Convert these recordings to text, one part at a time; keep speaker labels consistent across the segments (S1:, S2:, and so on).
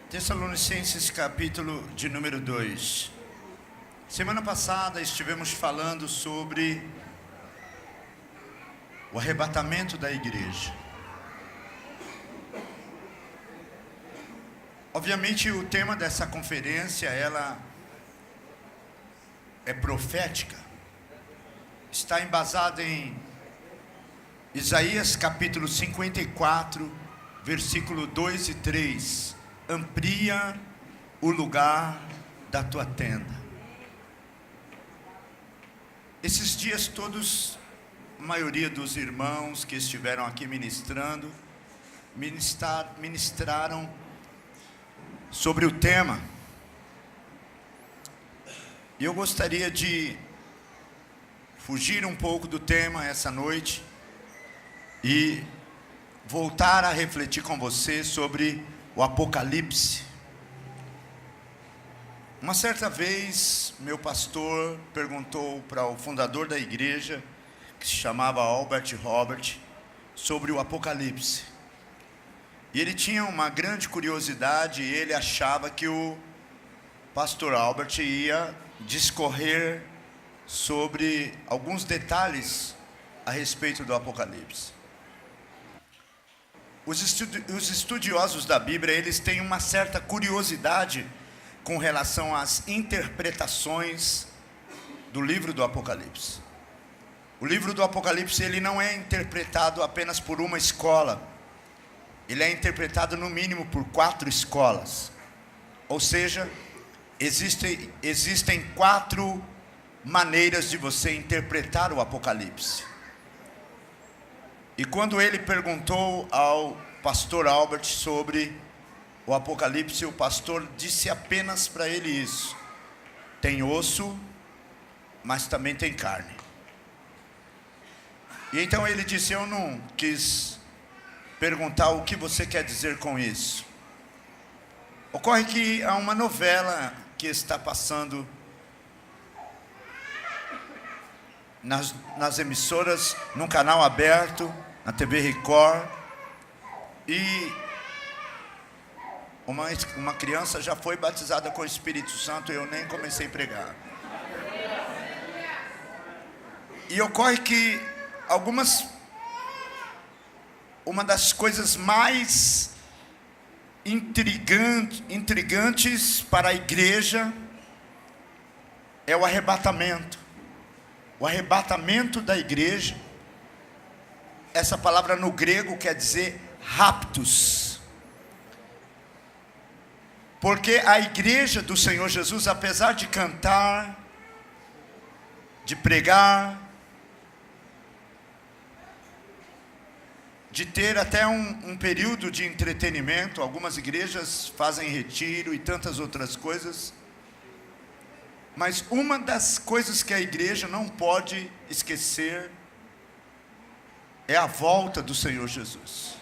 S1: Tessalonicenses capítulo de número 2. Semana passada estivemos falando sobre o arrebatamento da igreja. Obviamente o tema dessa conferência, ela é profética. Está embasada em Isaías capítulo 54, versículo 2 e 3. Amplia o lugar da tua tenda. Esses dias todos, a maioria dos irmãos que estiveram aqui ministraram sobre o tema. E eu gostaria de fugir um pouco do tema essa noite e voltar a refletir com você sobre o Apocalipse. Uma certa vez, meu pastor perguntou para o fundador da igreja, que se chamava Albert Robert, sobre o Apocalipse. E ele tinha uma grande curiosidade, e ele achava que o pastor Albert ia discorrer sobre alguns detalhes a respeito do Apocalipse. Os estudiosos da Bíblia, eles têm uma certa curiosidade com relação às interpretações do livro do Apocalipse. O livro do Apocalipse, ele não é interpretado apenas por uma escola. Ele é interpretado no mínimo por 4 escolas. Ou seja, existem 4 maneiras de você interpretar o Apocalipse. E quando ele perguntou ao pastor Albert sobre o Apocalipse, o pastor disse apenas para ele isso: tem osso, mas também tem carne. E então ele disse: eu não quis perguntar o que você quer dizer com isso. Ocorre que há uma novela que está passando nas emissoras, num canal aberto, na TV Record, e uma criança já foi batizada com o Espírito Santo, e eu nem comecei a pregar. E ocorre que uma das coisas mais intrigantes para a igreja é o arrebatamento. O arrebatamento da igreja, essa palavra no grego quer dizer raptus. Porque a igreja do Senhor Jesus, apesar de cantar, de pregar, de ter até um período de entretenimento, algumas igrejas fazem retiro e tantas outras coisas, mas uma das coisas que a igreja não pode esquecer é a volta do Senhor Jesus.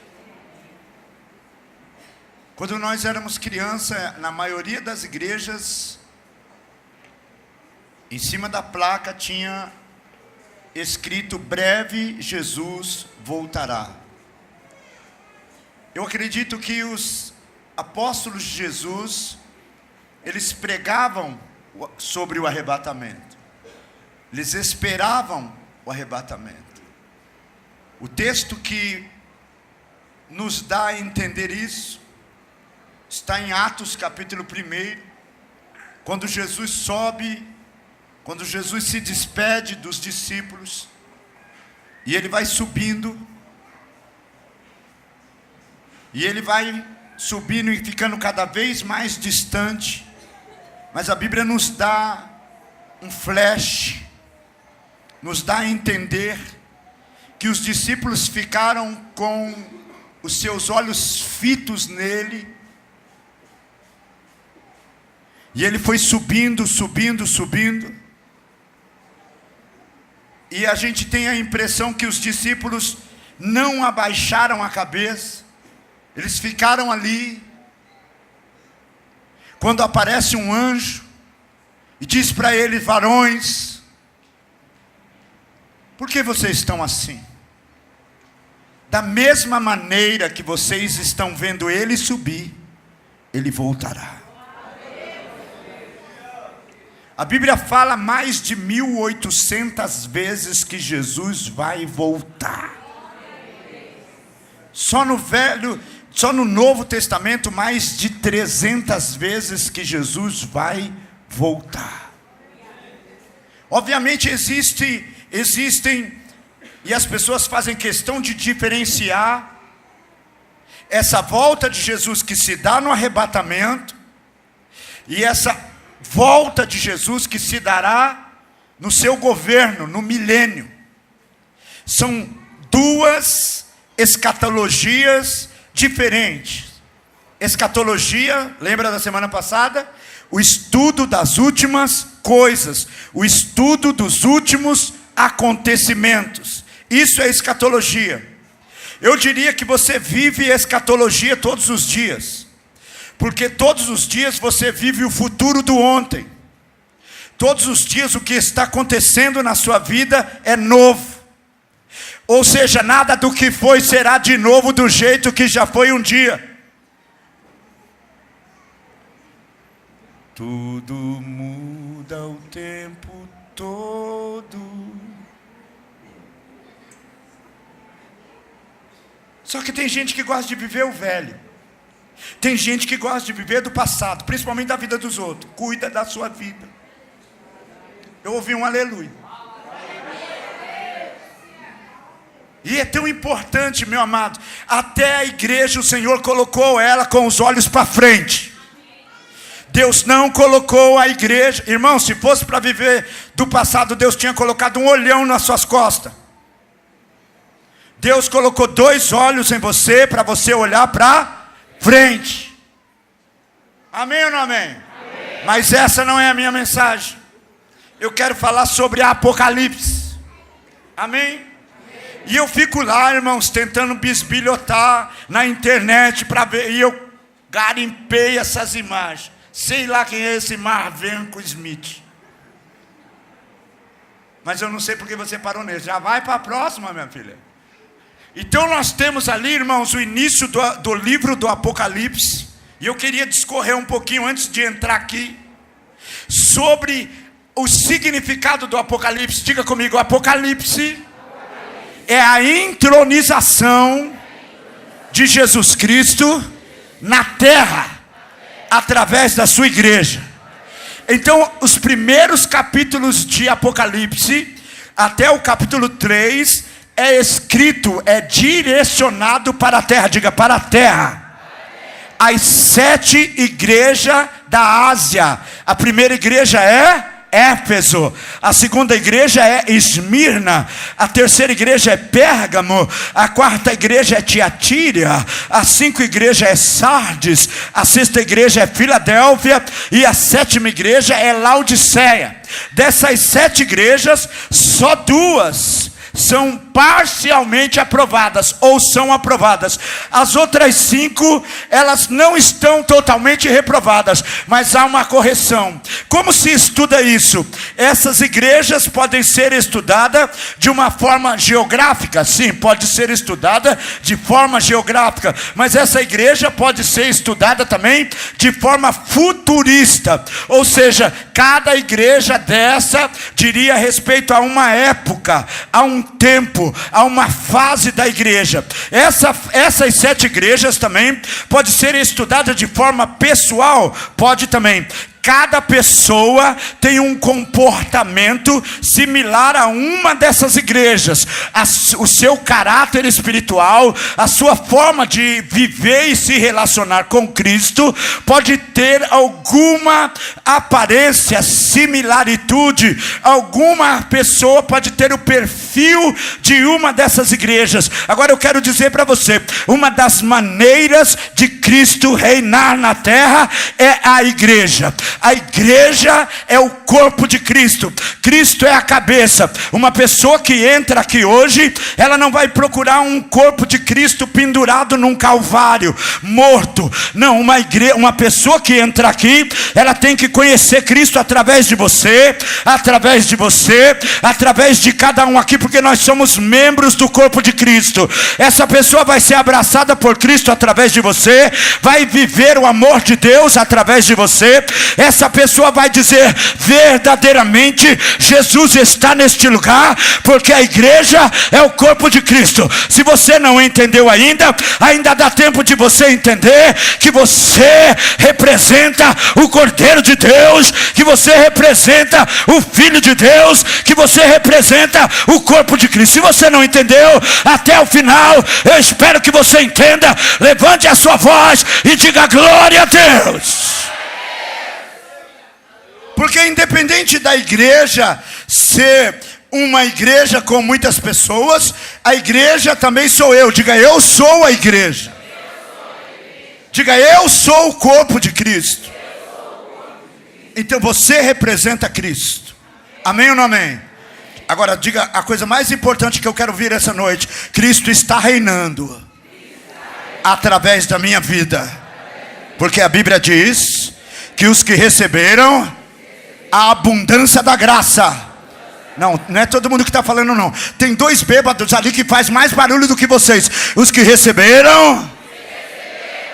S1: Quando nós éramos crianças, na maioria das igrejas, em cima da placa tinha escrito: breve Jesus voltará. Eu acredito que os apóstolos de Jesus, eles pregavam sobre o arrebatamento. Eles esperavam o arrebatamento. O texto que nos dá a entender isso está em Atos capítulo 1, quando Jesus sobe, quando Jesus se despede dos discípulos, e ele vai subindo, e ele vai subindo e ficando cada vez mais distante. Mas a Bíblia nos dá um flash, nos dá a entender que os discípulos ficaram com os seus olhos fitos nele, e ele foi subindo, e a gente tem a impressão que os discípulos não abaixaram a cabeça, eles ficaram ali. Quando aparece um anjo e diz para eles: varões, por que vocês estão assim? Da mesma maneira que vocês estão vendo ele subir, Ele voltará. A Bíblia fala mais de 1800 vezes que Jesus vai voltar. Só no Novo Testamento, mais de 300 vezes que Jesus vai voltar. Obviamente existem, e as pessoas fazem questão de diferenciar essa volta de Jesus que se dá no arrebatamento, e essa volta de Jesus que se dará no seu governo, no milênio. São duas escatologias diferentes. Escatologia, lembra da semana passada? O estudo das últimas coisas, o estudo dos últimos acontecimentos. Isso é escatologia. Eu diria que você vive escatologia todos os dias, porque todos os dias você vive o futuro do ontem. Todos os dias o que está acontecendo na sua vida é novo. Ou seja, nada do que foi será de novo do jeito que já foi um dia. Tudo muda o tempo todo. Só que tem gente que gosta de viver o velho. Tem gente que gosta de viver do passado, principalmente da vida dos outros. Cuida da sua vida. Eu ouvi um aleluia. E é tão importante, meu amado. Até a igreja, o Senhor colocou ela com os olhos para frente. Deus não colocou a igreja. Irmão, se fosse para viver do passado, Deus tinha colocado um olhão nas suas costas. Deus colocou 2 olhos em você, para você olhar para frente. Amém ou não amém? Amém? Mas essa não é a minha mensagem. Eu quero falar sobre Apocalipse. Amém? E eu fico lá, irmãos, tentando bisbilhotar na internet para ver. E eu garimpei essas imagens. Sei lá quem é esse Marvenco Smith. Mas eu não sei porque você parou nele. Já vai para a próxima, minha filha. Então nós temos ali, irmãos, o início do livro do Apocalipse. E eu queria discorrer um pouquinho antes de entrar aqui sobre o significado do Apocalipse. Diga comigo, Apocalipse é a entronização de Jesus Cristo na terra, através da sua igreja. Então, os primeiros capítulos de Apocalipse, até o capítulo 3, é escrito, é direcionado para a terra. Diga, para a terra. As 7 igrejas da Ásia. A primeira igreja é Éfeso, a segunda igreja é Esmirna, a terceira igreja é Pérgamo, a quarta igreja é Tiatira, a 5 igreja é Sardes, a 6ª igreja é Filadélfia e a 7ª igreja é Laodiceia. Dessas 7 igrejas, só 2 são parcialmente aprovadas, ou são aprovadas. As outras 5, elas não estão totalmente reprovadas, mas há uma correção. Como se estuda isso? Essas igrejas podem ser estudadas de uma forma geográfica. Sim, pode ser estudada de forma geográfica, mas essa igreja pode ser estudada também de forma futurista. Ou seja, cada igreja dessa diria respeito a uma época, a um tempo, a uma fase da igreja. Essas 7 igrejas também pode ser estudada de forma pessoal, pode também. Cada pessoa tem um comportamento similar a uma dessas igrejas. O seu caráter espiritual, a sua forma de viver e se relacionar com Cristo pode ter alguma aparência, similaritude. Alguma pessoa pode ter o perfil de uma dessas igrejas. Agora eu quero dizer para você, uma das maneiras de Cristo reinar na terra é a igreja. A igreja é o corpo de Cristo. Cristo é a cabeça. Uma pessoa que entra aqui hoje, ela não vai procurar um corpo de Cristo pendurado num calvário, morto. Não, uma pessoa que entra aqui, ela tem que conhecer Cristo através de você, através de cada um aqui Porque nós somos membros do corpo de Cristo. Essa pessoa vai ser abraçada por Cristo através de você, vai viver o amor de Deus através de você. Essa pessoa vai dizer: verdadeiramente Jesus está neste lugar, porque a igreja é o corpo de Cristo. Se você não entendeu ainda dá tempo de você entender que você representa o Cordeiro de Deus, que você representa o Filho de Deus, que você representa o corpo de Cristo. Se você não entendeu até o final, eu espero que você entenda. Levante a sua voz e diga glória a Deus. Porque independente da igreja ser uma igreja com muitas pessoas, a igreja também sou eu. Diga: eu sou a igreja. Diga: eu sou o corpo de Cristo. Então você representa Cristo. Amém ou não amém? Agora diga a coisa mais importante que eu quero ouvir essa noite: Cristo está reinando através da minha vida. Porque a Bíblia diz que os que receberam a abundância da graça. Não é todo mundo que está falando não. Tem 2 bêbados ali que faz mais barulho do que vocês. Os que receberam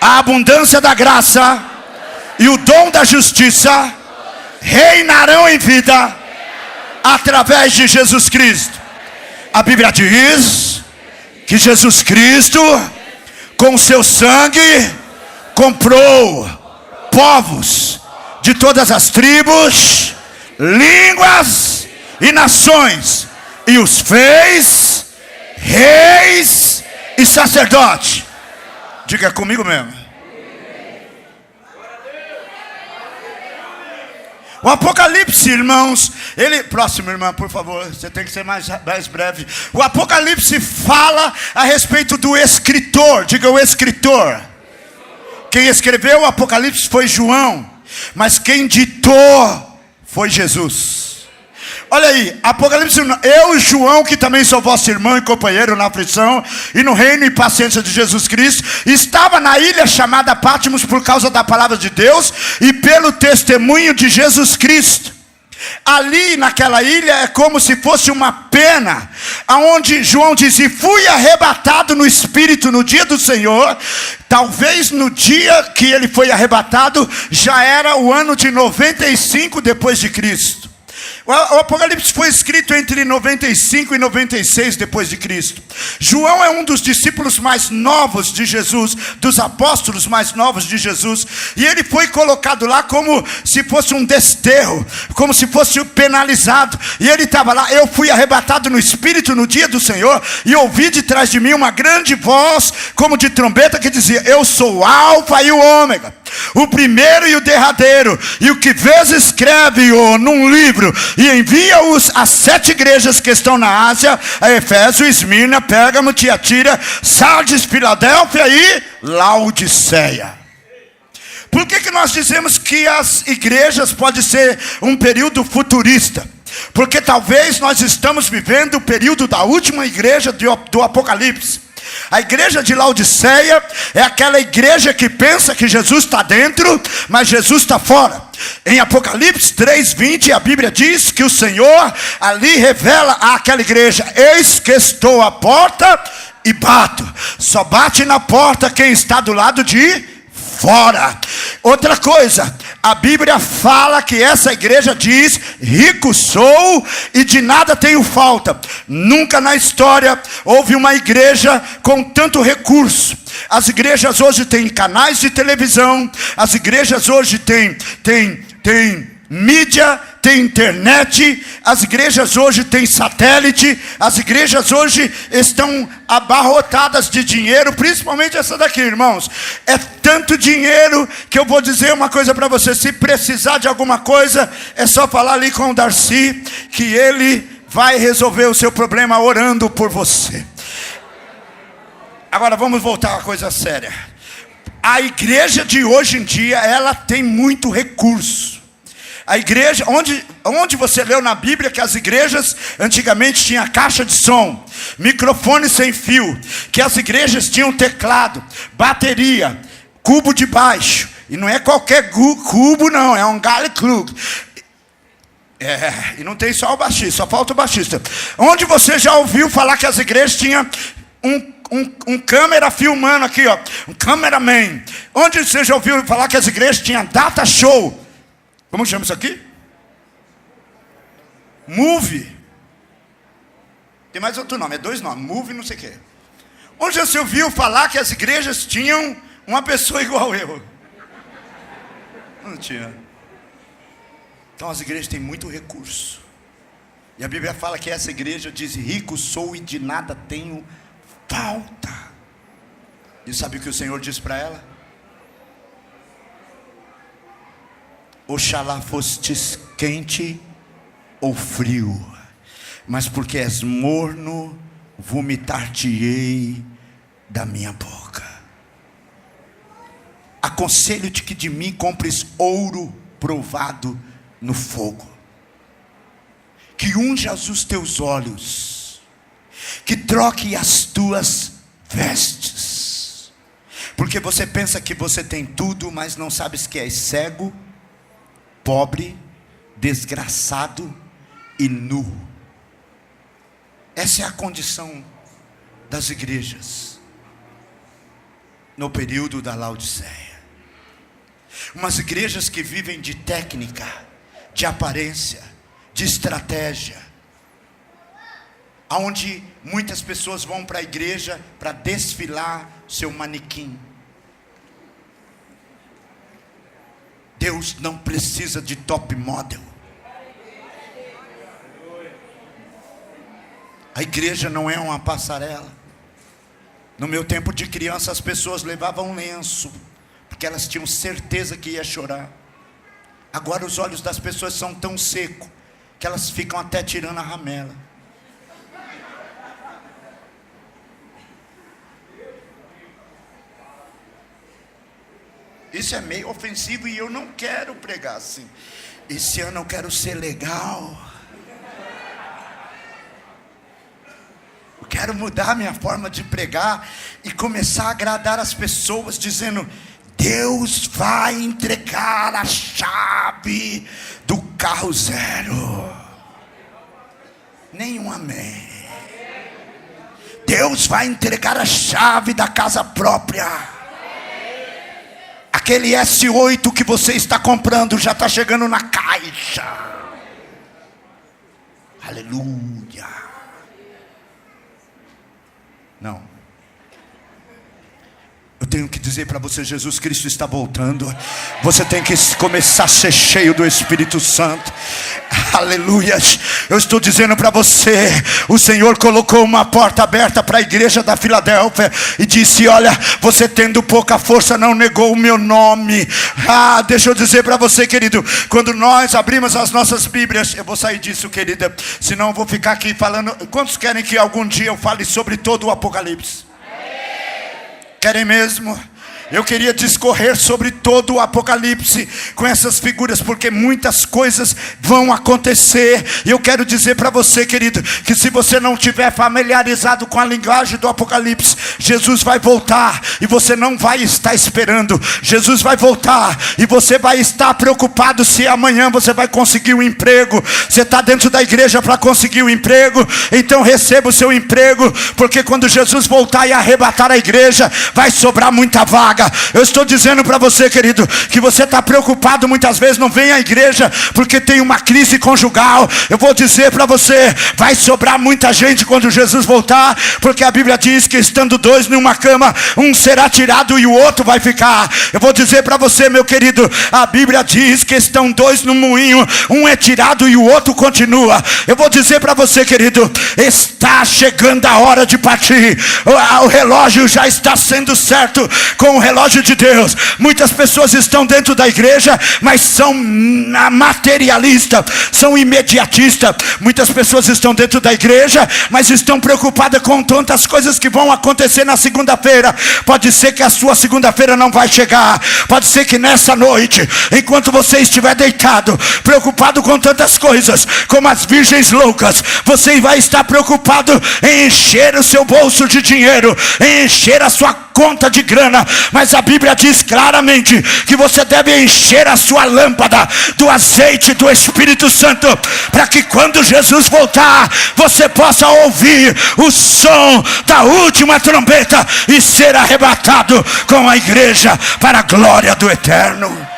S1: a abundância da graça e o dom da justiça reinarão em vida através de Jesus Cristo. A Bíblia diz que Jesus Cristo, com seu sangue, comprou povos de todas as tribos, línguas e nações, e os fez reis e sacerdotes. Diga comigo mesmo. O Apocalipse, irmãos, próximo irmão, por favor, você tem que ser mais breve. O Apocalipse fala a respeito do escritor. Diga: o escritor. Quem escreveu o Apocalipse foi João, mas quem ditou foi Jesus. Olha aí, Apocalipse, eu, João, que também sou vosso irmão e companheiro na aflição e no reino e paciência de Jesus Cristo, estava na ilha chamada Patmos por causa da palavra de Deus e pelo testemunho de Jesus Cristo. Ali naquela ilha é como se fosse uma pena, aonde João diz: e fui arrebatado no Espírito no dia do Senhor. Talvez no dia que ele foi arrebatado já era o ano de 95 depois de Cristo. O Apocalipse foi escrito entre 95 e 96 depois de Cristo. João é um dos discípulos mais novos de Jesus, dos apóstolos mais novos de Jesus, e ele foi colocado lá como se fosse um desterro, como se fosse penalizado. E ele estava lá: eu fui arrebatado no Espírito no dia do Senhor, e ouvi de trás de mim uma grande voz como de trombeta que dizia: eu sou o Alfa e o Ômega, o primeiro e o derradeiro. E o que vês, escreve-o num livro e envia-os às 7 igrejas que estão na Ásia: a Efésio, Esmirna, Pérgamo, Tiatira, Sardes, Filadélfia e Laodiceia. Por que nós dizemos que as igrejas podem ser um período futurista? Porque talvez nós estamos vivendo o período da última igreja do Apocalipse. A igreja de Laodiceia é aquela igreja que pensa que Jesus está dentro, mas Jesus está fora. Em Apocalipse 3:20, a Bíblia diz que o Senhor ali revela àquela igreja: eis que estou à porta e bato. Só bate na porta quem está do lado de fora. Outra coisa, a Bíblia fala que essa igreja diz: rico sou e de nada tenho falta. Nunca na história houve uma igreja com tanto recurso. As igrejas hoje têm canais de televisão, as igrejas hoje têm mídia, tem internet, as igrejas hoje têm satélite, as igrejas hoje estão abarrotadas de dinheiro, principalmente essa daqui, irmãos. É tanto dinheiro que eu vou dizer uma coisa para você: se precisar de alguma coisa, é só falar ali com o Darcy, que ele vai resolver o seu problema orando por você. Agora vamos voltar a coisa séria. A igreja de hoje em dia, ela tem muito recurso. A igreja, onde você leu na Bíblia que as igrejas antigamente tinham caixa de som, microfone sem fio, que as igrejas tinham teclado, bateria, cubo de baixo, e não é qualquer cubo não, é um Gale Klug. E não tem só o baixista, só falta o baixista. Onde você já ouviu falar que as igrejas tinham um câmera filmando aqui, ó, um cameraman? Onde você já ouviu falar que as igrejas tinham data show? Como chama isso aqui? Movie. Tem mais outro nome, é 2 nomes, movie não sei o quê. Onde você ouviu falar que as igrejas tinham uma pessoa igual eu? Não tinha. Então as igrejas têm muito recurso. E a Bíblia fala que essa igreja diz: rico sou e de nada tenho falta. E sabe o que o Senhor diz para ela? Oxalá fostes quente ou frio, mas porque és morno, vomitar-te-ei da minha boca. Aconselho-te que de mim compres ouro provado no fogo, que unja os teus olhos, que troque as tuas vestes, porque você pensa que você tem tudo, mas não sabes que és cego, pobre, desgraçado e nu. Essa é a condição das igrejas no período da Laodiceia. Umas igrejas que vivem de técnica, de aparência, de estratégia, aonde muitas pessoas vão para a igreja para desfilar seu manequim. Deus não precisa de top model. A igreja não é uma passarela. No meu tempo de criança, as pessoas levavam lenço, porque elas tinham certeza que ia chorar. Agora os olhos das pessoas são tão secos, que elas ficam até tirando a ramela. Isso é meio ofensivo e eu não quero pregar assim. Esse ano eu quero ser legal. Eu quero mudar minha forma de pregar e começar a agradar as pessoas, dizendo: Deus vai entregar a chave do carro zero. Nenhum amém. Deus vai entregar a chave da casa própria. Aquele S8 que você está comprando já está chegando na caixa. Aleluia. Não. Eu tenho que dizer para você: Jesus Cristo está voltando. Você tem que começar a ser cheio do Espírito Santo. Aleluia. Eu estou dizendo para você: o Senhor colocou uma porta aberta para a igreja da Filadélfia e disse: olha, você tendo pouca força não negou o meu nome. Deixa eu dizer para você, querido, quando nós abrimos as nossas Bíblias, eu vou sair disso, querida, senão eu vou ficar aqui falando. Quantos querem que algum dia eu fale sobre todo o Apocalipse? Querem mesmo? Eu queria discorrer sobre todo o Apocalipse com essas figuras, porque muitas coisas vão acontecer. E eu quero dizer para você, querido, que se você não tiver familiarizado com a linguagem do Apocalipse, Jesus vai voltar e você não vai estar esperando. Jesus vai voltar e você vai estar preocupado se amanhã você vai conseguir um emprego. Você está dentro da igreja para conseguir um emprego, então receba o seu emprego, porque quando Jesus voltar e arrebatar a igreja, vai sobrar muita vaga. Eu estou dizendo para você, querido, que você está preocupado muitas vezes, não vem à igreja porque tem uma crise conjugal. Eu vou dizer para você: vai sobrar muita gente quando Jesus voltar, porque a Bíblia diz que estando dois numa cama, um será tirado e o outro vai ficar. Eu vou dizer para você, meu querido, a Bíblia diz que estão dois no moinho, um é tirado e o outro continua. Eu vou dizer para você, querido, está chegando a hora de partir. O relógio já está sendo certo com o relógio de Deus. Muitas pessoas estão dentro da igreja, mas são materialistas, são imediatistas. Muitas pessoas estão dentro da igreja, mas estão preocupadas com tantas coisas que vão acontecer na segunda-feira. Pode ser que a sua segunda-feira não vai chegar. Pode ser que nessa noite, enquanto você estiver deitado, preocupado com tantas coisas, como as virgens loucas, você vai estar preocupado em encher o seu bolso de dinheiro, em encher a sua conta de grana, mas a Bíblia diz claramente que você deve encher a sua lâmpada do azeite do Espírito Santo, para que quando Jesus voltar, você possa ouvir o som da última trombeta e ser arrebatado com a igreja para a glória do Eterno.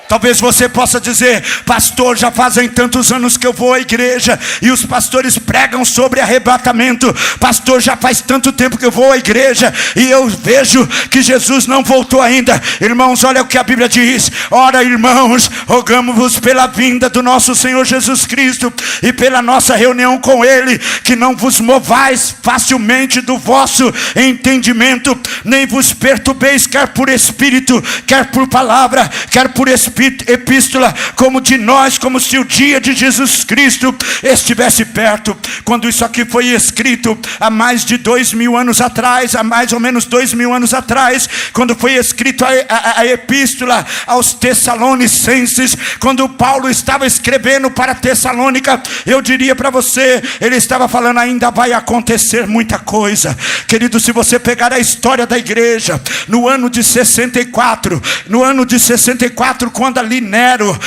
S1: Talvez você possa dizer: pastor, já fazem tantos anos que eu vou à igreja e os pastores pregam sobre arrebatamento. Pastor, já faz tanto tempo que eu vou à igreja e eu vejo que Jesus não voltou ainda. Irmãos, olha o que a Bíblia diz: ora, irmãos, rogamos-vos pela vinda do nosso Senhor Jesus Cristo e pela nossa reunião com Ele, que não vos movais facilmente do vosso entendimento, nem vos perturbeis, quer por espírito, quer por palavra, quer por epístola, como de nós, como se o dia de Jesus Cristo estivesse perto. Quando isso aqui foi escrito há mais de 2000 anos atrás, há mais ou menos 2000 anos atrás, quando foi escrito a epístola aos Tessalonicenses, quando Paulo estava escrevendo para Tessalônica, eu diria para você, ele estava falando: ainda vai acontecer muita coisa. Querido, se você pegar a história da igreja, no ano de 64, quando ali Nero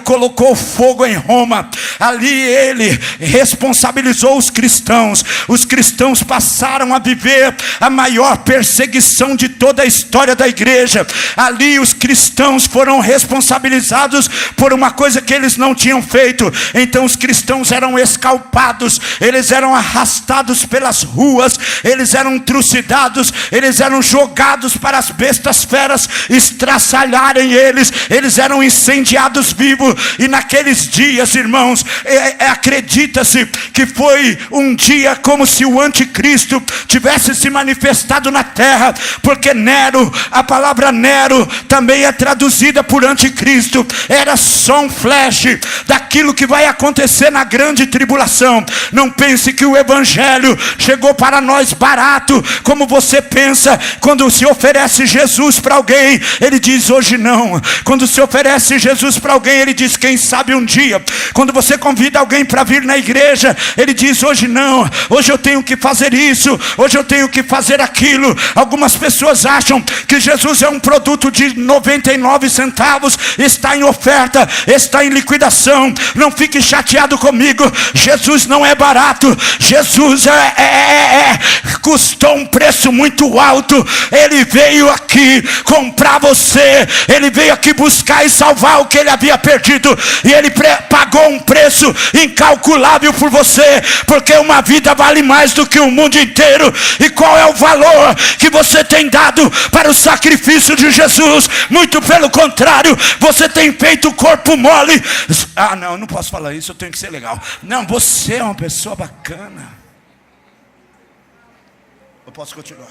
S1: colocou fogo em Roma, ali ele responsabilizou os cristãos passaram a viver a maior perseguição de toda a história da igreja. Ali os cristãos foram responsabilizados por uma coisa que eles não tinham feito. Então os cristãos eram escalpados, eles eram arrastados pelas ruas, eles eram trucidados, eles eram jogados para as bestas feras estraçalharem eles eram incendiados vivos. E naqueles dias, irmãos, acredita-se que foi um dia como se o anticristo tivesse se manifestado na terra, porque Nero, a palavra Nero também é traduzida por anticristo. Era só um flash daquilo que vai acontecer na grande tribulação. Não pense que o evangelho chegou para nós barato, como você pensa. Quando se oferece Jesus para alguém, ele diz: hoje não. Quando se oferece Jesus para alguém, ele diz: quem sabe um dia. Quando você convida alguém para vir na igreja, ele diz: hoje não, hoje eu tenho que fazer isso, hoje eu tenho que fazer aquilo. Algumas pessoas acham que Jesus é um produto de 99 centavos, está em oferta, está em liquidação. Não fique chateado comigo, Jesus não é barato. Jesus custou um preço muito alto. Ele veio aqui comprar você, ele veio aqui buscar e salvar o que ele havia perdido, e ele pagou um preço incalculável por você, porque uma vida vale mais do que o mundo inteiro. E qual é o valor que você tem dado para o sacrifício de Jesus? Muito pelo contrário, você tem feito o corpo mole. Não, eu não posso falar isso, eu tenho que ser legal. Não, você é uma pessoa bacana. Eu posso continuar?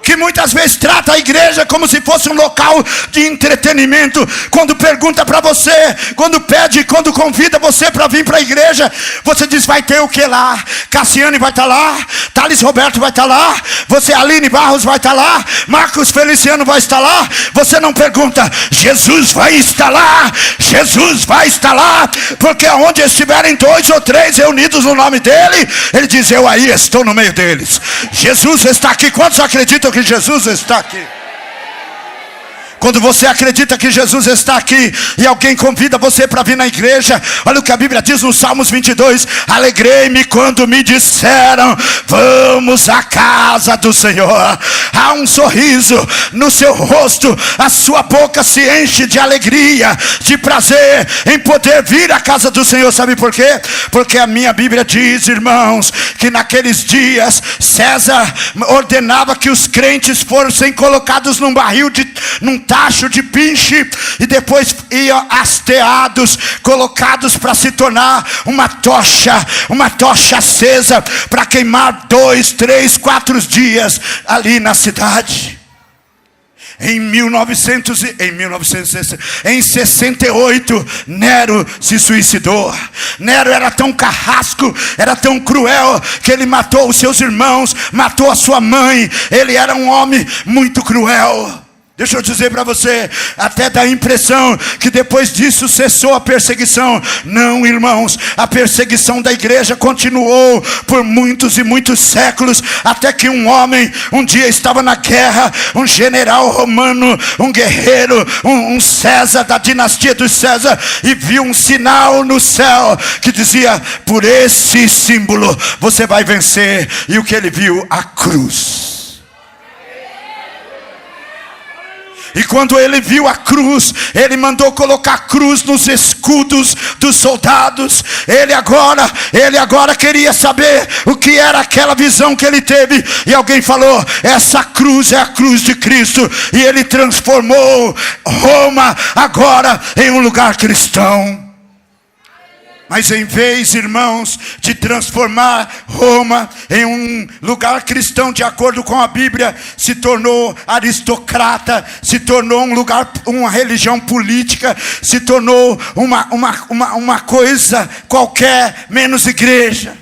S1: Que muitas vezes trata a igreja como se fosse um local de entretenimento. Quando pergunta para você, quando convida você para vir para a igreja, você diz: vai ter o que lá? Cassiane vai estar lá, Thales Roberto vai estar lá, você, Aline Barros, vai estar lá, Marcos Feliciano vai estar lá. Você não pergunta: Jesus vai estar lá? Jesus vai estar lá, porque onde estiverem 2 ou 3 reunidos no nome dele, ele diz: eu aí estou no meio deles. Jesus está aqui. Quantos acreditam que Jesus está aqui? Quando você acredita que Jesus está aqui e alguém convida você para vir na igreja, olha o que a Bíblia diz no Salmos 22: alegrei-me quando me disseram, vamos à casa do Senhor. Há um sorriso no seu rosto, a sua boca se enche de alegria, de prazer em poder vir à casa do Senhor. Sabe por quê? Porque a minha Bíblia diz, irmãos, que naqueles dias César ordenava que os crentes fossem colocados num barril, num tacho de pinche, e depois iam hasteados, colocados para se tornar uma tocha acesa, para queimar 2, 3, 4 dias ali na cidade. Em 68, Nero se suicidou. Nero era tão carrasco, era tão cruel, que ele matou os seus irmãos, matou a sua mãe. Ele era um homem muito cruel. Deixa eu dizer para você, até dá a impressão que depois disso cessou a perseguição. Não, irmãos, a perseguição da igreja continuou por muitos e muitos séculos, até que um homem um dia estava na guerra, um general romano, um guerreiro, um César da dinastia dos César, e viu um sinal no céu que dizia: por esse símbolo você vai vencer. E o que ele viu? A cruz. E quando ele viu a cruz, ele mandou colocar a cruz nos escudos dos soldados. Ele agora queria saber o que era aquela visão que ele teve. E alguém falou: essa cruz é a cruz de Cristo. E ele transformou Roma agora em um lugar cristão. Mas em vez, irmãos, de transformar Roma em um lugar cristão de acordo com a Bíblia, se tornou aristocrata, se tornou um lugar, uma religião política, se tornou uma coisa qualquer, menos igreja.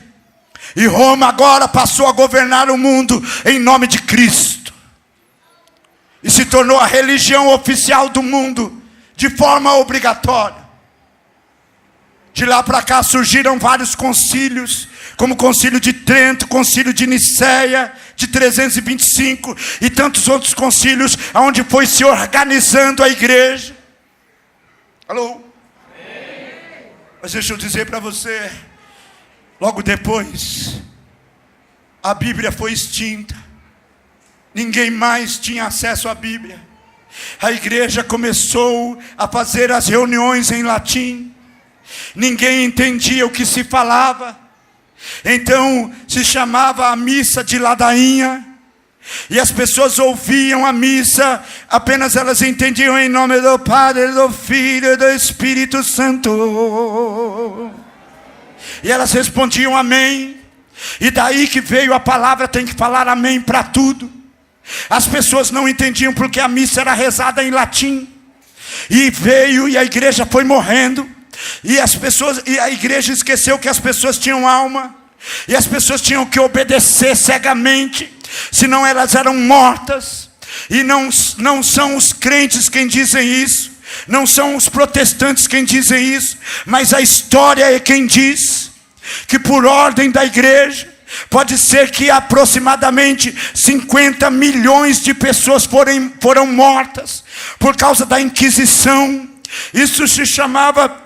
S1: E Roma agora passou a governar o mundo em nome de Cristo. E se tornou a religião oficial do mundo, de forma obrigatória. De lá para cá surgiram vários concílios, como o concílio de Trento, concílio de Niceia, de 325, e tantos outros concílios, onde foi se organizando a igreja. Alô? Amém. Mas deixa eu dizer para você, logo depois, a Bíblia foi extinta. Ninguém mais tinha acesso à Bíblia. A igreja começou a fazer as reuniões em latim. Ninguém entendia o que se falava. Então se chamava a missa de ladainha. E as pessoas ouviam a missa, apenas elas entendiam em nome do Padre, do Filho e do Espírito Santo. E elas respondiam amém. E daí que veio a palavra, tem que falar amém para tudo. As pessoas não entendiam porque a missa era rezada em latim. E veio e a igreja foi morrendo. E a igreja esqueceu que as pessoas tinham alma. E as pessoas tinham que obedecer cegamente, senão elas eram mortas. E não são os crentes quem dizem isso, não são os protestantes quem dizem isso, mas a história é quem diz que por ordem da igreja, pode ser que aproximadamente 50 milhões de pessoas foram mortas por causa da Inquisição. Isso se chamava,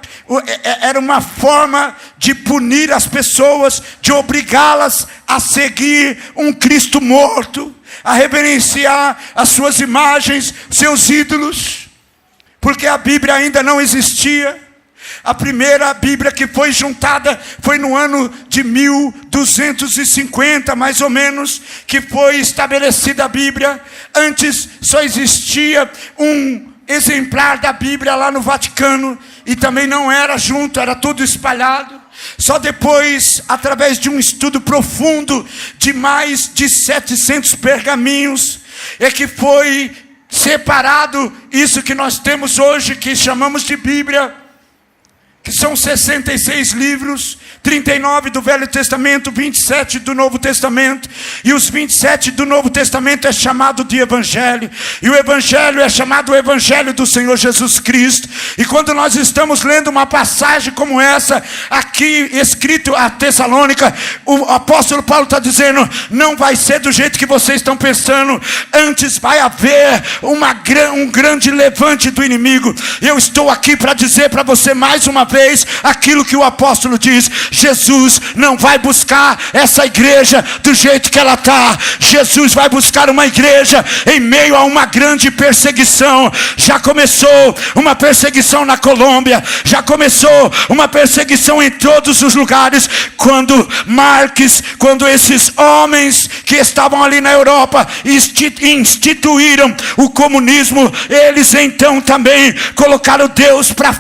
S1: era uma forma de punir as pessoas, de obrigá-las a seguir um Cristo morto, a reverenciar as suas imagens, seus ídolos, porque a Bíblia ainda não existia. A primeira Bíblia que foi juntada foi no ano de 1250, mais ou menos, que foi estabelecida a Bíblia. Antes só existia um exemplar da Bíblia lá no Vaticano, e também não era junto, era tudo espalhado. Só depois, através de um estudo profundo de mais de 700 pergaminhos, é que foi separado isso que nós temos hoje, que chamamos de Bíblia, que são 66 livros, 39 do Velho Testamento, 27 do Novo Testamento. E os 27 do Novo Testamento é chamado de Evangelho. E o Evangelho é chamado o Evangelho do Senhor Jesus Cristo. E quando nós estamos lendo uma passagem como essa, aqui escrito a Tessalônica, o apóstolo Paulo está dizendo: não vai ser do jeito que vocês estão pensando. Antes vai haver um grande levante do inimigo. E eu estou aqui para dizer para você mais uma vez aquilo que o apóstolo diz: Jesus não vai buscar essa igreja do jeito que ela está. Jesus vai buscar uma igreja em meio a uma grande perseguição. Já começou uma perseguição na Colômbia, já começou uma perseguição em todos os lugares. Quando esses homens que estavam ali na Europa instituíram o comunismo, eles então também colocaram Deus para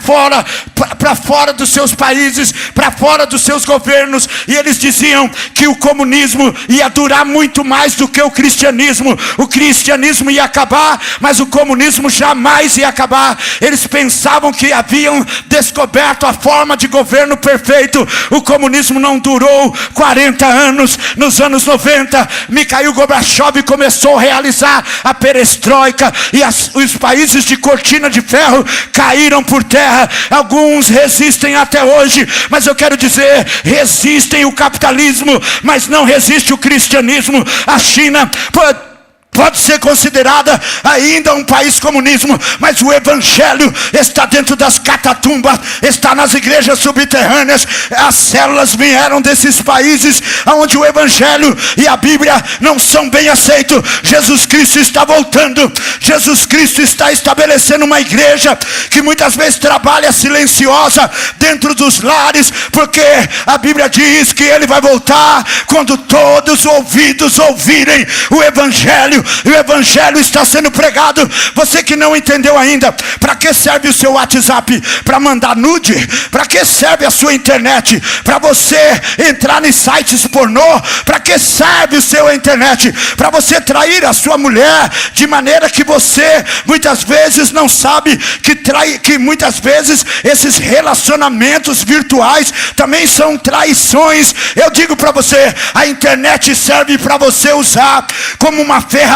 S1: fora dos seus países, para fora dos seus governos, e eles diziam que o comunismo ia durar muito mais do que o cristianismo. O cristianismo ia acabar, mas o comunismo jamais ia acabar. Eles pensavam que haviam descoberto a forma de governo perfeito. O comunismo não durou 40 anos. Nos anos 90, Mikhail Gorbachev começou a realizar a perestroika, e os países de cortina de ferro caíram por terra. Alguns resistem até hoje, mas eu quero dizer, resistem o capitalismo, mas não resiste o cristianismo. A China pode ser considerada ainda um país comunismo, mas o evangelho está dentro das catatumbas, está nas igrejas subterrâneas. As células vieram desses países onde o evangelho e a Bíblia não são bem aceitos. Jesus Cristo está voltando. Jesus Cristo está estabelecendo uma igreja que muitas vezes trabalha silenciosa dentro dos lares, porque a Bíblia diz que ele vai voltar quando todos os ouvidos ouvirem o evangelho. E o evangelho está sendo pregado. Você que não entendeu ainda, para que serve o seu WhatsApp? Para mandar nude? Para que serve a sua internet? Para você entrar em sites pornô? Para que serve o seu internet? Para você trair a sua mulher de maneira que você muitas vezes não sabe que muitas vezes esses relacionamentos virtuais também são traições. Eu digo para você, a internet serve para você usar como uma ferramenta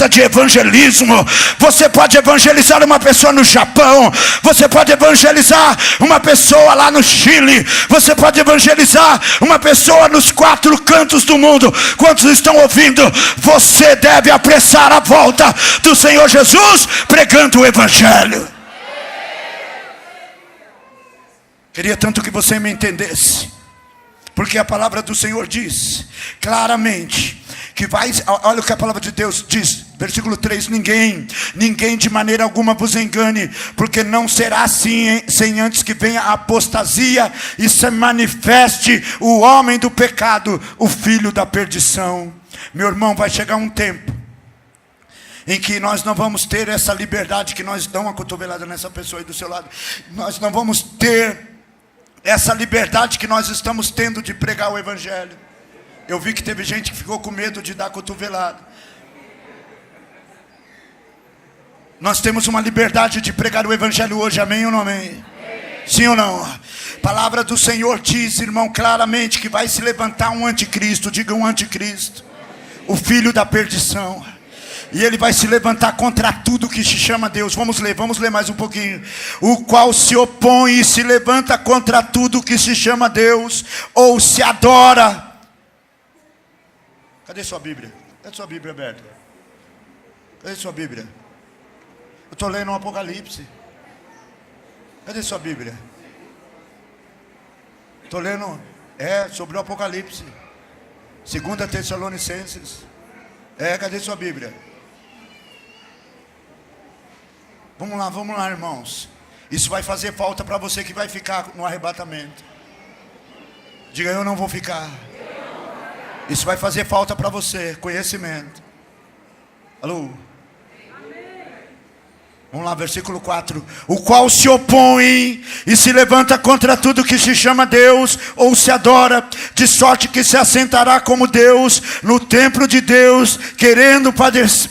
S1: de evangelismo. Você pode evangelizar uma pessoa no Japão, você pode evangelizar uma pessoa lá no Chile, você pode evangelizar uma pessoa nos 4 cantos do mundo. Quantos estão ouvindo? Você deve apressar a volta do Senhor Jesus pregando o evangelho. Queria tanto que você me entendesse, porque a palavra do Senhor diz claramente que vai, olha o que a palavra de Deus diz, versículo 3, ninguém de maneira alguma vos engane, porque não será assim, sem antes que venha a apostasia e se manifeste o homem do pecado, o filho da perdição. Meu irmão, vai chegar um tempo em que nós não vamos ter essa liberdade, que nós damos uma cotovelada nessa pessoa aí do seu lado, nós não vamos ter essa liberdade que nós estamos tendo de pregar o evangelho. Eu vi que teve gente que ficou com medo de dar cotovelada. Nós temos uma liberdade de pregar o evangelho hoje, amém ou não amém? Sim ou não? A palavra do Senhor diz, irmão, claramente que vai se levantar um anticristo. Diga um anticristo, o filho da perdição. E ele vai se levantar contra tudo que se chama Deus. Vamos ler mais um pouquinho. O qual se opõe e se levanta contra tudo que se chama Deus, ou se adora. Cadê sua Bíblia? Cadê sua Bíblia aberta? Cadê sua Bíblia? Eu estou lendo um Apocalipse. Cadê sua Bíblia? Estou lendo, sobre o Apocalipse. 2 Tessalonicenses. Cadê sua Bíblia? Vamos lá, irmãos. Isso vai fazer falta para você que vai ficar no arrebatamento. Diga, eu não vou ficar. Isso vai fazer falta para você, conhecimento. Alô? Vamos lá, versículo 4. O qual se opõe e se levanta contra tudo que se chama Deus, ou se adora, de sorte que se assentará como Deus no templo de Deus, querendo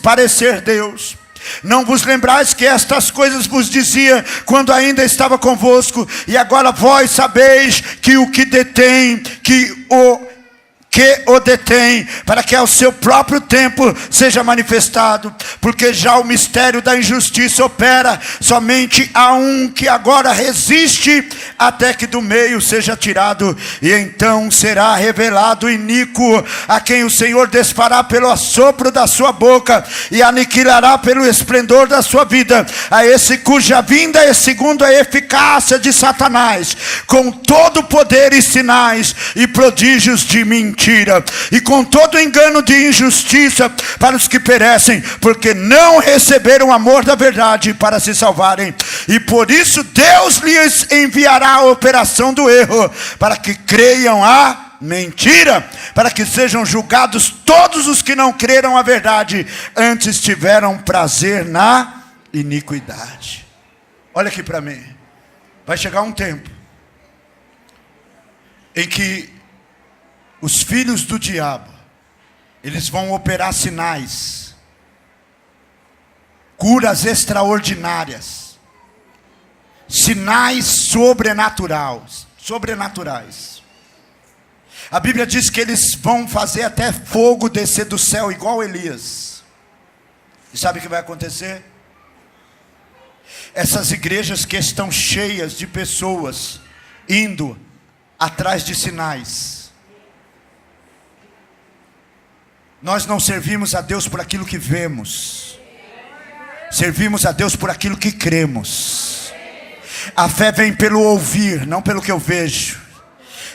S1: parecer Deus. Não vos lembrais que estas coisas vos dizia quando ainda estava convosco, e agora vós sabeis que o que detém, que o detém, para que ao seu próprio tempo seja manifestado, porque já o mistério da injustiça opera. Somente há um que agora resiste, até que do meio seja tirado, e então será revelado o iníquo, a quem o Senhor desfará pelo assopro da sua boca, e aniquilará pelo esplendor da sua vida, a esse cuja vinda é segundo a eficácia de Satanás, com todo poder e sinais e prodígios de mentira, e com todo engano de injustiça para os que perecem, porque não receberam o amor da verdade para se salvarem. E por isso Deus lhes enviará a operação do erro, para que creiam a mentira, para que sejam julgados todos os que não creram a verdade, antes tiveram prazer na iniquidade. Olha aqui para mim. Vai chegar um tempo em que os filhos do diabo, eles vão operar sinais, curas extraordinárias, sinais sobrenaturais. A Bíblia diz que eles vão fazer até fogo descer do céu, igual Elias. E sabe o que vai acontecer? Essas igrejas que estão cheias de pessoas indo atrás de sinais. Nós não servimos a Deus por aquilo que vemos, servimos a Deus por aquilo que cremos. A fé vem pelo ouvir, não pelo que eu vejo.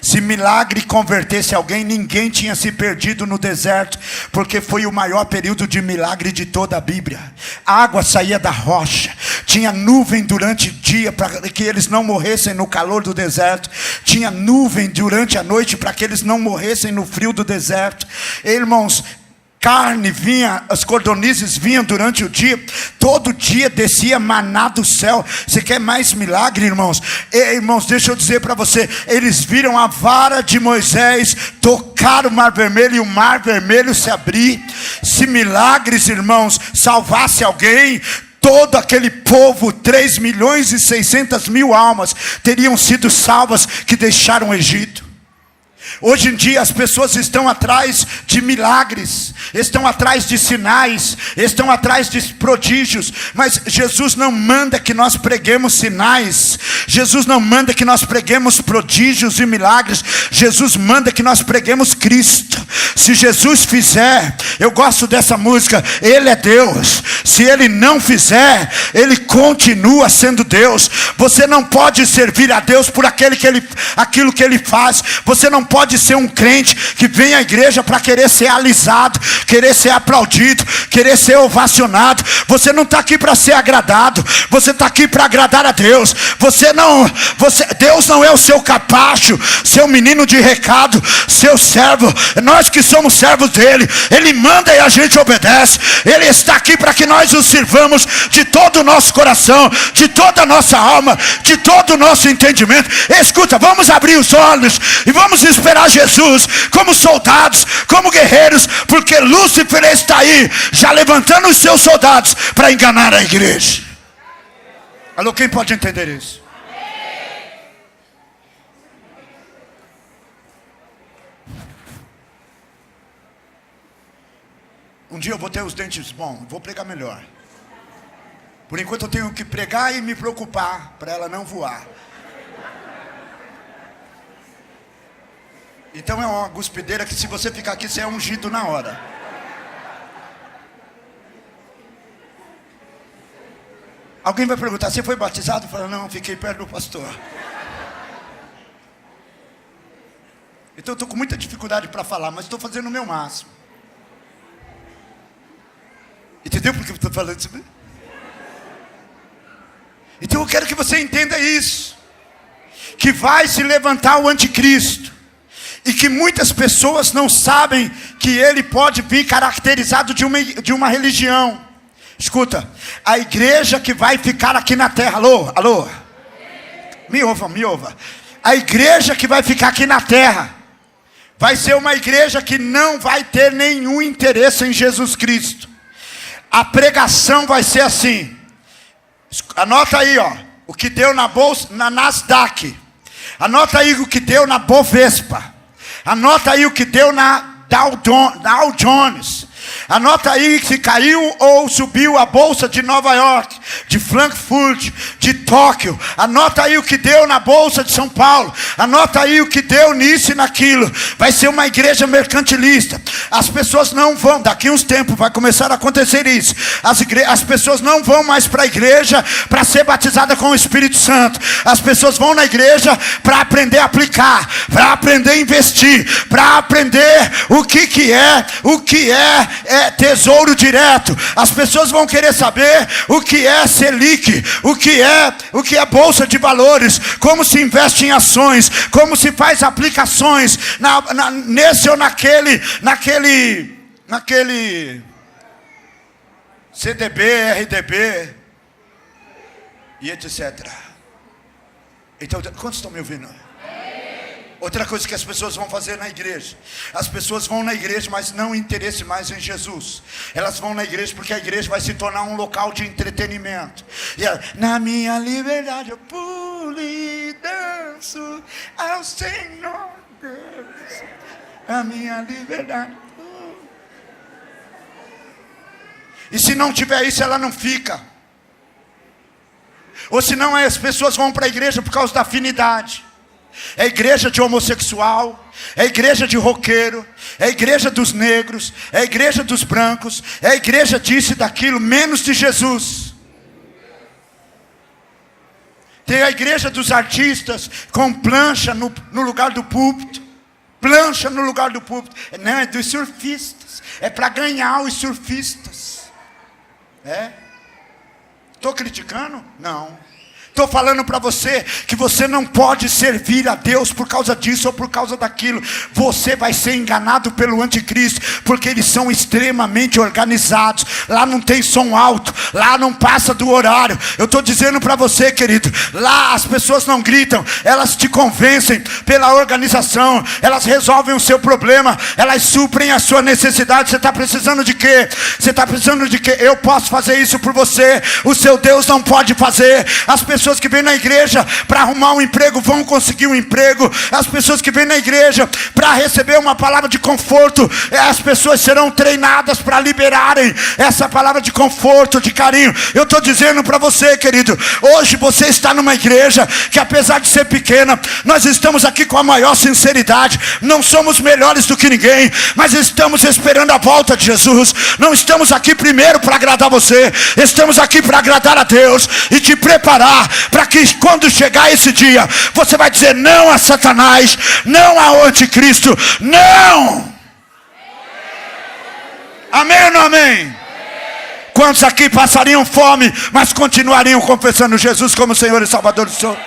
S1: Se milagre convertesse alguém, ninguém tinha se perdido no deserto, porque foi o maior período de milagre de toda a Bíblia. A água saía da rocha, tinha nuvem durante o dia para que eles não morressem no calor do deserto, tinha nuvem durante a noite para que eles não morressem no frio do deserto. Irmãos, carne vinha, as cordonizes vinham durante o dia, todo dia descia maná do céu. Você quer mais milagre, irmãos? Irmãos, deixa eu dizer para você, eles viram a vara de Moisés tocar o mar vermelho e o mar vermelho se abrir. Se milagres, irmãos, salvasse alguém, todo aquele povo, 3.600.000 almas teriam sido salvas que deixaram o Egito. Hoje em dia as pessoas estão atrás de milagres, estão atrás de sinais, estão atrás de prodígios, mas Jesus não manda que nós preguemos sinais, Jesus não manda que nós preguemos prodígios e milagres, Jesus manda que nós preguemos Cristo. Se Jesus fizer, eu gosto dessa música, Ele é Deus. Se Ele não fizer, Ele continua sendo Deus. Você não pode servir a Deus por aquilo que Ele faz. Você não pode ser um crente que vem à igreja para querer ser alisado, querer ser aplaudido, querer ser ovacionado. Você não está aqui para ser agradado, você está aqui para agradar a Deus. Deus não é o seu capacho, seu menino de recado, seu servo. Nós que somos servos dele, Ele manda e a gente obedece. Ele está aqui para que nós o sirvamos de todo o nosso coração, de toda a nossa alma, de todo o nosso entendimento. Escuta, vamos abrir os olhos e vamos esperar Jesus como soldados, como guerreiros, porque Lúcifer está aí, já levantando os seus soldados para enganar a igreja. Alô, quem pode entender isso? Um dia eu vou ter os dentes bons, vou pregar melhor. Por enquanto eu tenho que pregar e me preocupar para ela não voar. Então é uma guspideira que se você ficar aqui, você é ungido na hora. Alguém vai perguntar, você foi batizado? Fala, não, fiquei perto do pastor. Então eu estou com muita dificuldade para falar, mas estou fazendo o meu máximo. Entendeu por que eu estou falando isso? Então eu quero que você entenda isso, que vai se levantar o anticristo, e que muitas pessoas não sabem que ele pode vir caracterizado de uma religião. Escuta, a igreja que vai ficar aqui na terra, alô, me ouva, a igreja que vai ficar aqui na terra, vai ser uma igreja que não vai ter nenhum interesse em Jesus Cristo. A pregação vai ser assim, anota aí, o que deu na bolsa, na Nasdaq, anota aí o que deu na Bovespa, anota aí o que deu na Dow Jones, anota aí se caiu ou subiu a bolsa de Nova York, de Frankfurt, de Tóquio. Anota aí o que deu na bolsa de São Paulo. Anota aí o que deu nisso e naquilo. Vai ser uma igreja mercantilista. As pessoas não vão, daqui uns tempos vai começar a acontecer isso. As pessoas não vão mais para a igreja para ser batizada com o Espírito Santo. As pessoas vão na igreja para aprender a aplicar, para aprender a investir, para aprender o que é tesouro direto. As pessoas vão querer saber o que é Selic, o que é bolsa de valores, como se investe em ações, como se faz aplicações nesse ou naquele CDB, RDB e etc. Então, quantos estão me ouvindo? Outra coisa que as pessoas vão fazer na igreja: as pessoas vão na igreja, mas não interesse mais em Jesus. Elas vão na igreja porque a igreja vai se tornar um local de entretenimento. E ela, na minha liberdade eu pulo e danço ao Senhor Deus. A minha liberdade. E se não tiver isso, ela não fica. Ou senão as pessoas vão para a igreja por causa da afinidade. É igreja de homossexual, é igreja de roqueiro, é igreja dos negros, é igreja dos brancos, é igreja disso e daquilo, menos de Jesus. Tem a igreja dos artistas com plancha no lugar do púlpito. Plancha no lugar do púlpito. Não, é dos surfistas. É para ganhar os surfistas. Estou criticando? Não. Estou falando para você que você não pode servir a Deus por causa disso ou por causa daquilo. Você vai ser enganado pelo anticristo, porque eles são extremamente organizados. Lá não tem som alto, lá não passa do horário. Eu estou dizendo para você, querido, lá as pessoas não gritam, elas te convencem pela organização. Elas resolvem o seu problema, elas suprem a sua necessidade. Você está precisando de quê? Você está precisando de quê? Eu posso fazer isso por você, o seu Deus não pode fazer. As pessoas que vêm na igreja para arrumar um emprego vão conseguir um emprego. As pessoas que vêm na igreja para receber uma palavra de conforto, as pessoas serão treinadas para liberarem essa palavra de conforto, de carinho. Eu estou dizendo para você, querido, hoje você está numa igreja que, apesar de ser pequena, nós estamos aqui com a maior sinceridade. Não somos melhores do que ninguém, mas estamos esperando a volta de Jesus. Não estamos aqui primeiro para agradar você, estamos aqui para agradar a Deus e te preparar para que quando chegar esse dia, você vai dizer não a Satanás, não ao anticristo, não. Amém ou não amém? Quantos aqui passariam fome, mas continuariam confessando Jesus como Senhor e Salvador do Senhor?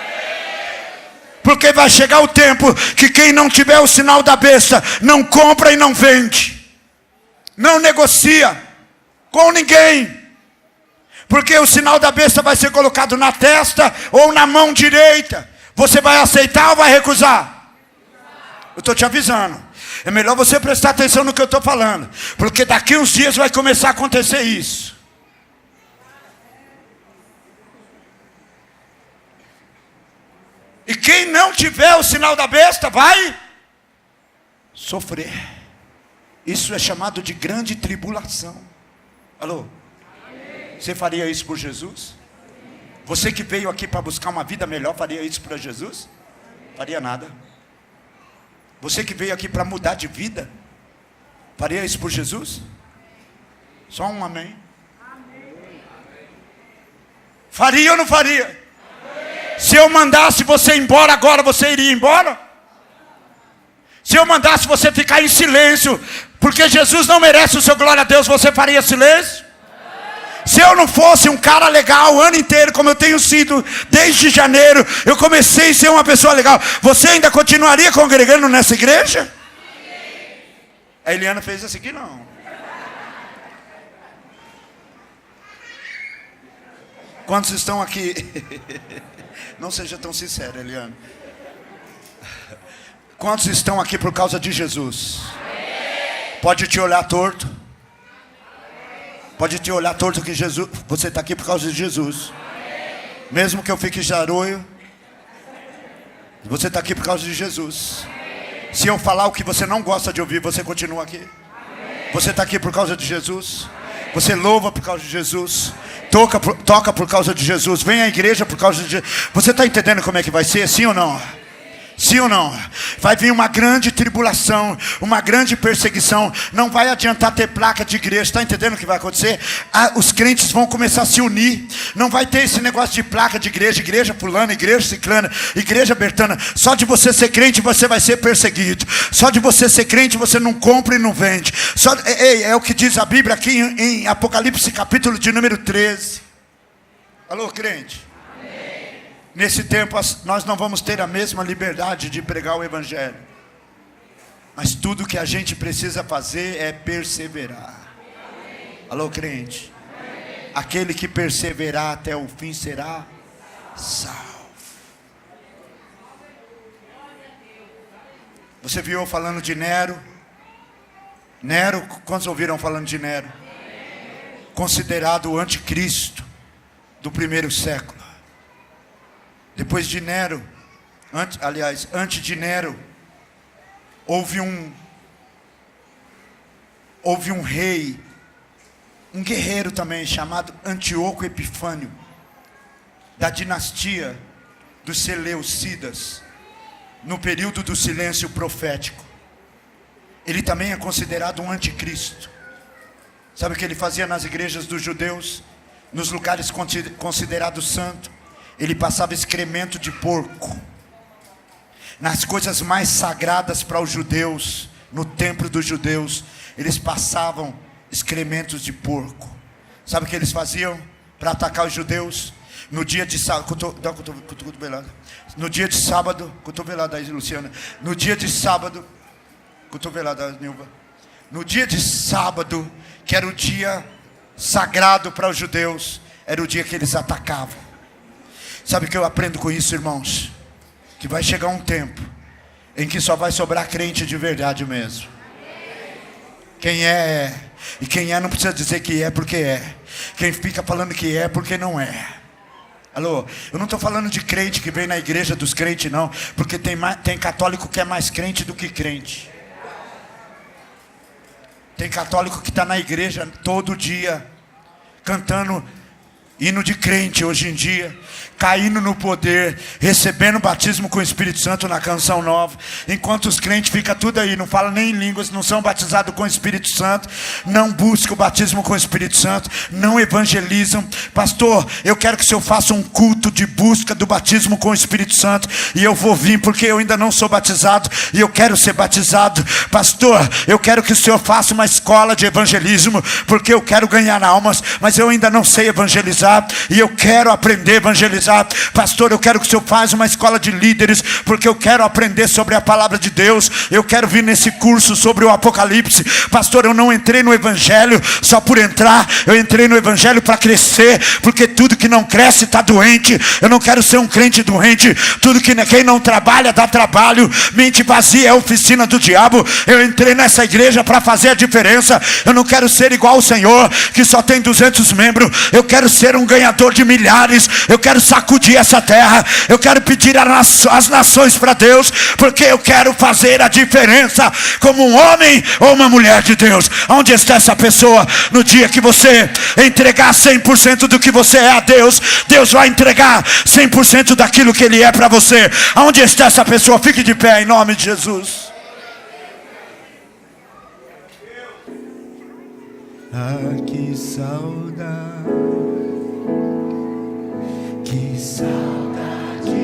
S1: Porque vai chegar o tempo que quem não tiver o sinal da besta, não compra e não vende, não negocia com ninguém. Porque o sinal da besta vai ser colocado na testa ou na mão direita. Você vai aceitar ou vai recusar? Eu estou te avisando. É melhor você prestar atenção no que eu estou falando, porque daqui uns dias vai começar a acontecer isso. E quem não tiver o sinal da besta vai sofrer. Isso é chamado de grande tribulação. Alô? Você faria isso por Jesus? Você que veio aqui para buscar uma vida melhor, faria isso para Jesus? Faria nada. Você que veio aqui para mudar de vida, faria isso por Jesus? Só um amém. Faria ou não faria? Se eu mandasse você embora agora, você iria embora? Se eu mandasse você ficar em silêncio, porque Jesus não merece o seu glória a Deus, você faria silêncio? Se eu não fosse um cara legal o ano inteiro, como eu tenho sido desde janeiro, eu comecei a ser uma pessoa legal, você ainda continuaria congregando nessa igreja? A Eliana fez assim que não. Quantos estão aqui? Não seja tão sincero, Eliana. Quantos estão aqui por causa de Jesus? Pode te olhar torto. Pode te olhar torto que Jesus, você está aqui por causa de Jesus. Mesmo que eu fique jaroio, você está aqui por causa de Jesus. Se eu falar o que você não gosta de ouvir, você continua aqui. Você está aqui por causa de Jesus. Você louva por causa de Jesus. Toca por causa de Jesus. Vem à igreja por causa de Jesus. Você está entendendo como é que vai ser? Sim ou não? Sim ou não? Vai vir uma grande tribulação, uma grande perseguição. Não vai adiantar ter placa de igreja. Está entendendo o que vai acontecer? Os crentes vão começar a se unir. Não vai ter esse negócio de placa de igreja. Igreja fulana, igreja ciclana, igreja bertana. Só de você ser crente você vai ser perseguido. Só de você ser crente você não compra e não vende. É o que diz a Bíblia aqui em Apocalipse capítulo de número 13. Alô, crente? Nesse tempo nós não vamos ter a mesma liberdade de pregar o evangelho. Mas tudo que a gente precisa fazer é perseverar. Alô, crente? Aquele que perseverar até o fim será salvo. Você viu eu falando de Nero? Nero, quantos ouviram falando de Nero? Considerado o anticristo do primeiro século. Depois de Nero, antes de Nero, houve um rei, um guerreiro também, chamado Antíoco Epifânio, da dinastia dos Seleucidas, no período do silêncio profético. Ele também é considerado um anticristo. Sabe o que ele fazia nas igrejas dos judeus? Nos lugares considerados santos, ele passava excremento de porco. Nas coisas mais sagradas para os judeus, no templo dos judeus, eles passavam excrementos de porco. Sabe o que eles faziam para atacar os judeus? No dia de sábado, no dia de sábado, cotovelada aí, Luciana. No dia de sábado, cotovelada, Nilva. No dia de sábado, que era o dia sagrado para os judeus, era o dia que eles atacavam. Sabe o que eu aprendo com isso, irmãos? Que vai chegar um tempo em que só vai sobrar crente de verdade mesmo. Quem é, e quem é não precisa dizer que é porque é. Quem fica falando que é porque não é. Alô, eu não estou falando de crente que vem na igreja dos crentes não, porque tem católico que é mais crente do que crente. Tem católico que está na igreja todo dia, cantando hino de crente hoje em dia, caindo no poder, recebendo batismo com o Espírito Santo na canção nova, enquanto os crentes ficam tudo aí, não falam nem em línguas, não são batizados com o Espírito Santo, não buscam o batismo com o Espírito Santo, não evangelizam. Pastor, eu quero que o senhor faça um culto de busca do batismo com o Espírito Santo, e eu vou vir porque eu ainda não sou batizado, e eu quero ser batizado. Pastor, eu quero que o senhor faça uma escola de evangelismo, porque eu quero ganhar almas, mas eu ainda não sei evangelizar, e eu quero aprender a evangelizar. Pastor, eu quero que o senhor faça uma escola de líderes, porque eu quero aprender sobre a palavra de Deus, eu quero vir nesse curso sobre o Apocalipse. Pastor, eu não entrei no evangelho só por entrar, eu entrei no evangelho para crescer, porque tudo que não cresce está doente. Eu não quero ser um crente doente. Tudo que quem não trabalha dá trabalho, mente vazia é oficina do diabo. Eu entrei nessa igreja para fazer a diferença. Eu não quero ser igual ao Senhor, que só tem 200 membros. Eu quero ser um ganhador de milhares. Eu quero sacudir essa terra. Eu quero pedir as nações para Deus, porque eu quero fazer a diferença como um homem ou uma mulher de Deus. Onde está essa pessoa? No dia que você entregar 100% do que você é a Deus, Deus vai entregar 100% daquilo que Ele é para você. Onde está essa pessoa? Fique de pé em nome de Jesus.
S2: Ah, que saudade, que saudade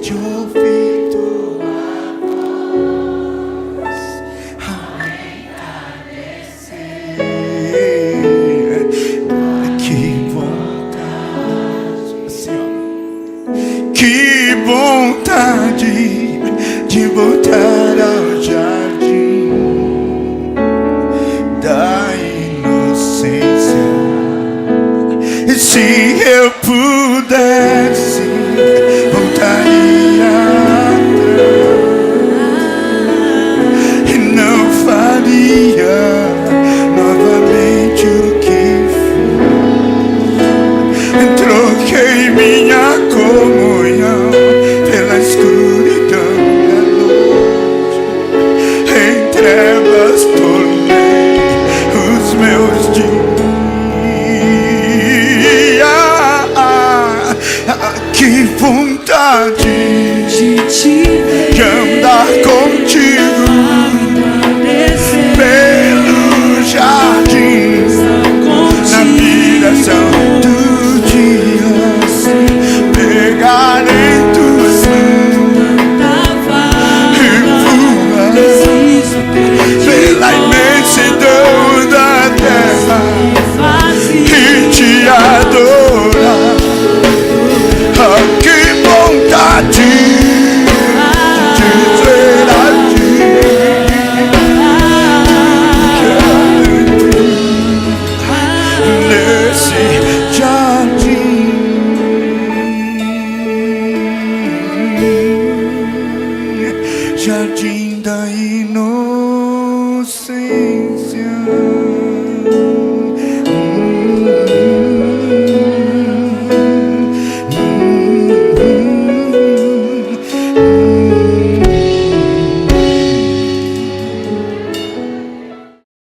S2: de ouvir tua voz ao entardecer. Que vontade, Senhor, que vontade de voltar ao jardim da inocência. Se eu pudesse, voltaria atrás e não faria novamente o que fiz. Troquei minha comunhão pela escuridão da noite. Em trevas tornei os meus dias. Que vontade de andar contigo pelo jardim, na viração do dia, pegar em tua mão e voar pela imensidão da terra e te adorar. Que vontade
S1: jardim da inocência.